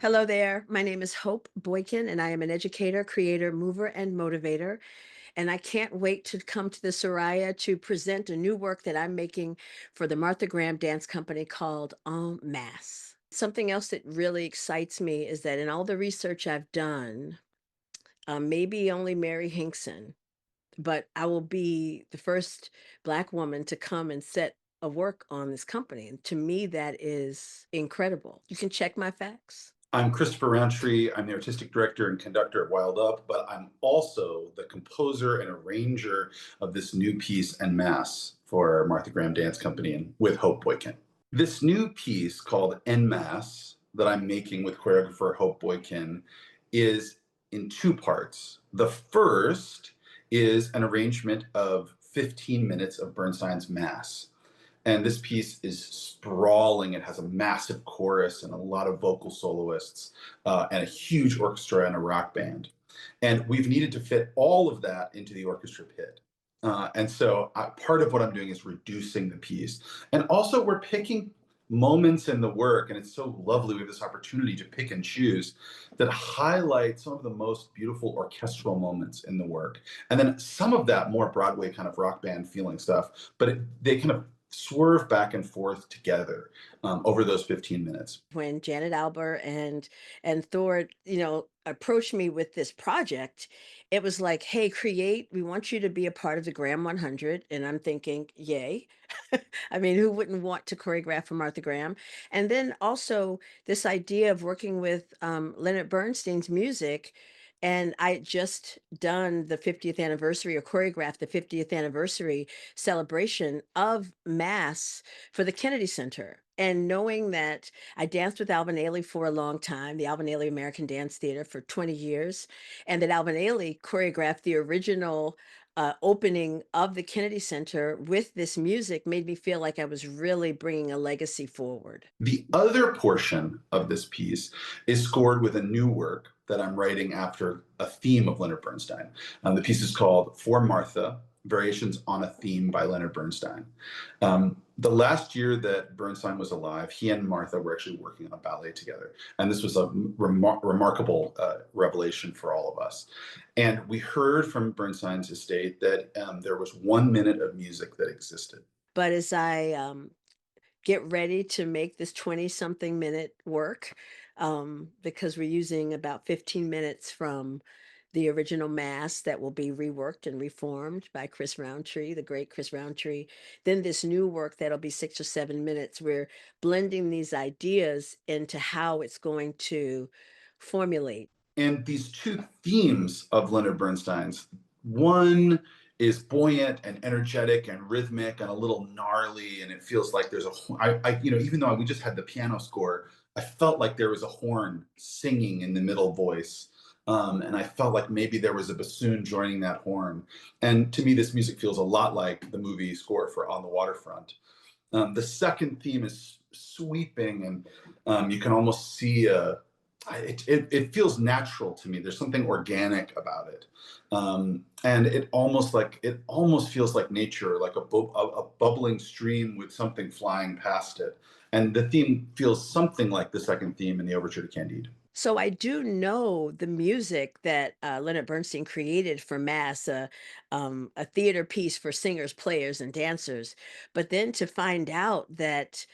Hello there. My name is Hope Boykin, and I am an educator, creator, mover, and motivator. And I can't wait to come to the Soraya to present a new work that I'm making for the Martha Graham Dance Company called En Masse. Something else that really excites me is that in all the research I've done, maybe only Mary Hinkson, but I will be the first Black woman to come and set a work on this company. And to me, that is incredible. You can check my facts. I'm Christopher Rountree. I'm the artistic director and conductor at Wild Up, but I'm also the composer and arranger of this new piece, En Masse, for Martha Graham Dance Company and with Hope Boykin. This new piece called En Masse that I'm making with choreographer Hope Boykin is in two parts. The first is an arrangement of 15 minutes of Bernstein's Mass. And this piece is sprawling. It has a massive chorus and a lot of vocal soloists and a huge orchestra and a rock band. And we've needed to fit all of that into the orchestra pit. And so part of what I'm doing is reducing the piece. And also, we're picking moments in the work, and it's so lovely. We have this opportunity to pick and choose that highlight some of the most beautiful orchestral moments in the work. And then some of that more Broadway kind of rock band feeling stuff, but they kind of swerve back and forth together over those 15 minutes. When Janet Albert and Thor, approached me with this project, it was like, "Hey, create. We want you to be a part of the Graham 100." And I'm thinking, "Yay!" I mean, who wouldn't want to choreograph for Martha Graham? And then also this idea of working with Leonard Bernstein's music. And I had just done the 50th anniversary or choreographed the 50th anniversary celebration of Mass for the Kennedy Center. And knowing that I danced with Alvin Ailey for a long time, the Alvin Ailey American Dance Theater for 20 years, and that Alvin Ailey choreographed the original opening of the Kennedy Center with this music made me feel like I was really bringing a legacy forward. The other portion of this piece is scored with a new work that I'm writing after a theme of Leonard Bernstein. The piece is called For Martha, Variations on a Theme by Leonard Bernstein. The last year that Bernstein was alive, he and Martha were actually working on a ballet together. And this was a remarkable revelation for all of us. And we heard from Bernstein's estate that there was 1 minute of music that existed. But as I get ready to make this 20 something minute work, because we're using about 15 minutes from the original mass that will be reworked and reformed by Chris Rountree, the great Chris Rountree. Then this new work that'll be 6 or 7 minutes. We're blending these ideas into how it's going to formulate. And these two themes of Leonard Bernstein's, one is buoyant and energetic and rhythmic and a little gnarly, and it feels like there's even though we just had the piano score, I felt like there was a horn singing in the middle voice. And I felt like maybe there was a bassoon joining that horn. And to me, this music feels a lot like the movie score for On the Waterfront. The second theme is sweeping, and you can almost see it feels natural to me. There's something organic about it, and it almost feels like nature, like a bubbling stream with something flying past it. And the theme feels something like the second theme in the Overture to Candide. So I do know the music that Leonard Bernstein created for Mass, a theater piece for singers, players, and dancers. But then to find out that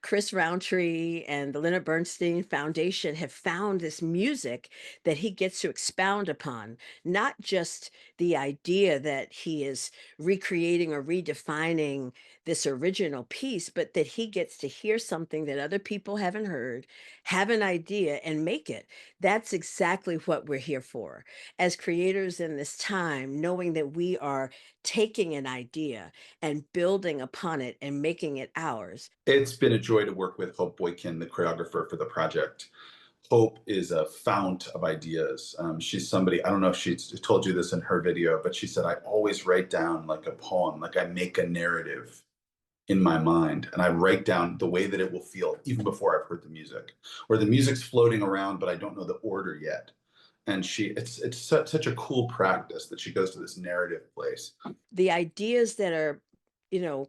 Chris Rountree and the Leonard Bernstein Foundation have found this music that he gets to expound upon, not just the idea that he is recreating or redefining this original piece, but that he gets to hear something that other people haven't heard, have an idea and make it. That's exactly what we're here for. As creators in this time, knowing that we are taking an idea and building upon it and making it ours. It's been a joy to work with Hope Boykin, the choreographer for the project. Hope is a fount of ideas. She's somebody, I don't know if she told you this in her video, but she said, I always write down like a poem, like I make a narrative in my mind, and I write down the way that it will feel even before I've heard the music, or the music's floating around, but I don't know the order yet. And such a cool practice that she goes to this narrative place. The ideas that are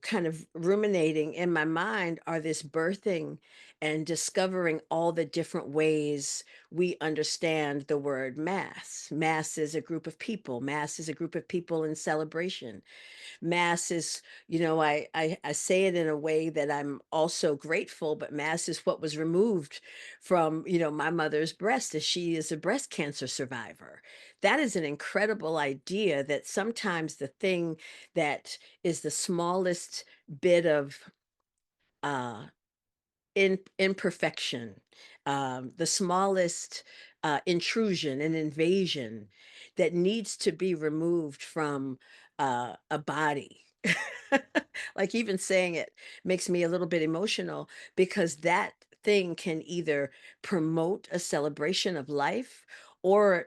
kind of ruminating in my mind are this birthing and discovering all the different ways we understand the word mass. Mass is a group of people. Mass is a group of people in celebration. Mass is, I say it in a way that I'm also grateful, but mass is what was removed from, my mother's breast, as she is a breast cancer survivor. That is an incredible idea, that sometimes the thing that is the smallest bit of uh imperfection, the smallest intrusion and invasion that needs to be removed from a body. Like, even saying it makes me a little bit emotional, because that thing can either promote a celebration of life or,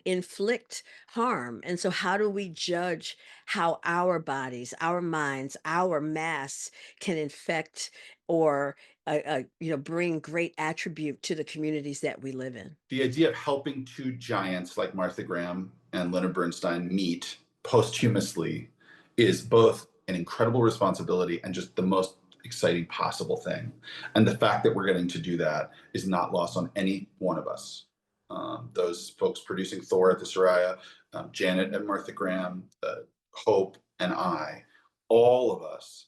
inflict harm. And so, how do we judge how our bodies, our minds, our mass can infect or bring great attribute to the communities that we live in? The idea of helping two giants like Martha Graham and Leonard Bernstein meet posthumously is both an incredible responsibility and just the most exciting possible thing. And the fact that we're getting to do that is not lost on any one of us. Those folks producing Thor at the Soraya, Janet and Martha Graham, Hope and I, all of us,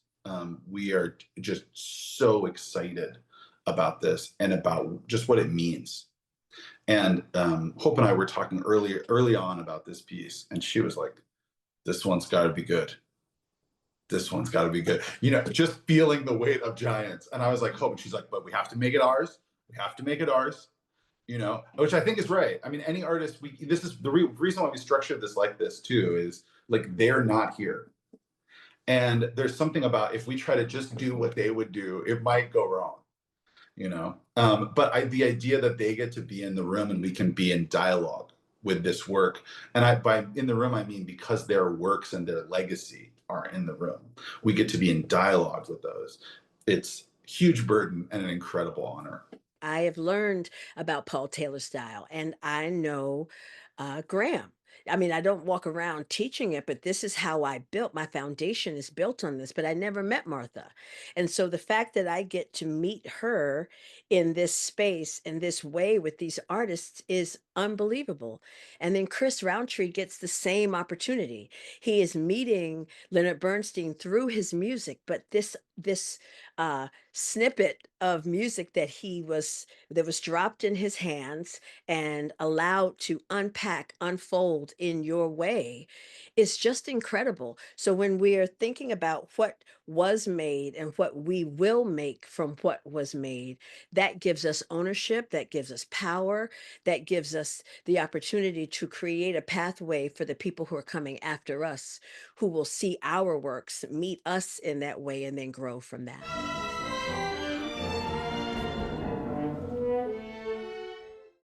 we are just so excited about this and about just what it means. And Hope and I were talking early on about this piece, and she was like, "This one's got to be good. This one's got to be good." Just feeling the weight of giants. And I was like, "Hope," and she's like, "But we have to make it ours. We have to make it ours." Which I think is right. I mean, any artist. This is the reason why we structured this like this too. Is like they're not here, and there's something about if we try to just do what they would do, it might go wrong. The idea that they get to be in the room and we can be in dialogue with this work, and by in the room I mean because their works and their legacy are in the room, we get to be in dialogue with those. It's a huge burden and an incredible honor. I have learned about Paul Taylor's style, and I know Graham. I mean, I don't walk around teaching it, but this is how I built. My foundation is built on this, but I never met Martha. And so the fact that I get to meet her in this space, in this way, with these artists, is unbelievable. And then Chris Rountree gets the same opportunity. He is meeting Leonard Bernstein through his music, but this snippet of music that was dropped in his hands and allowed to unpack, unfold in your way, is just incredible. So when we're thinking about what was made and what we will make from what was made, that gives us ownership, that gives us power, that gives us the opportunity to create a pathway for the people who are coming after us, who will see our works, meet us in that way, and then grow from that.